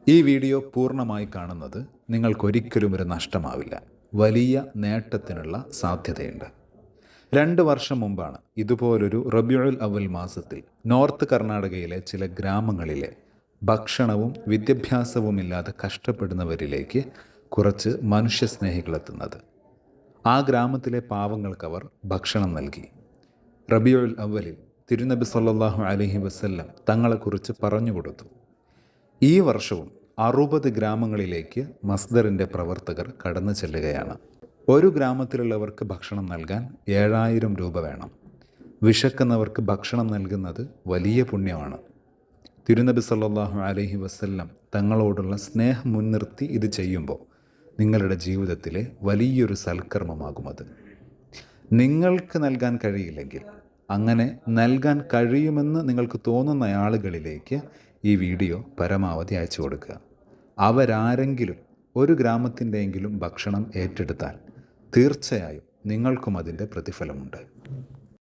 ഈ വീഡിയോ പൂർണ്ണമായി കാണുന്നത് നിങ്ങൾക്കൊരിക്കലും ഒരു നഷ്ടമാവില്ല. വലിയ നേട്ടത്തിനുള്ള സാധ്യതയുണ്ട്. 2 വർഷം മുമ്പാണ് ഇതുപോലൊരു റബീഉൽ അവൽ മാസത്തിൽ നോർത്ത് കർണാടകയിലെ ചില ഗ്രാമങ്ങളിലെ ഭക്ഷണവും വിദ്യാഭ്യാസവുമില്ലാതെ കഷ്ടപ്പെടുന്നവരിലേക്ക് കുറച്ച് മനുഷ്യസ്നേഹികളെത്തുന്നത്. ആ ഗ്രാമത്തിലെ പാവങ്ങൾക്കവർ ഭക്ഷണം നൽകി. റബീഉൽ അവലിൽ തിരുനബി സല്ലല്ലാഹു അലൈഹി വസല്ലം തങ്ങളെക്കുറിച്ച് പറഞ്ഞുകൊടുത്തു. ഈ വർഷവും 60 ഗ്രാമങ്ങളിലേക്ക് മസ്ദറിൻ്റെ പ്രവർത്തകർ കടന്നു ചെല്ലുകയാണ്. ഒരു ഗ്രാമത്തിലുള്ളവർക്ക് ഭക്ഷണം നൽകാൻ 7000 രൂപ വേണം. വിശക്കുന്നവർക്ക് ഭക്ഷണം നൽകുന്നത് വലിയ പുണ്യമാണ്. തിരുനബി സല്ലല്ലാഹു അലൈഹി വസല്ലം തങ്ങളോടുള്ള സ്നേഹം മുൻനിർത്തി ഇത് ചെയ്യുമ്പോൾ നിങ്ങളുടെ ജീവിതത്തിലെ വലിയൊരു സൽക്കർമ്മമാകുമത്. നിങ്ങൾക്ക് നൽകാൻ കഴിയില്ലെങ്കിൽ അങ്ങനെ നൽകാൻ കഴിയുമെന്ന് നിങ്ങൾക്ക് തോന്നുന്ന ആളുകളിലേക്ക് ഈ വീഡിയോ പരമാവധി അയച്ചു കൊടുക്കുക. അവരാരെങ്കിലും ഒരു ഗ്രാമത്തിൻ്റെയെങ്കിലും ഭക്ഷണം ഏറ്റെടുത്താൽ തീർച്ചയായും നിങ്ങൾക്കും അതിൻ്റെ പ്രതിഫലമുണ്ട്.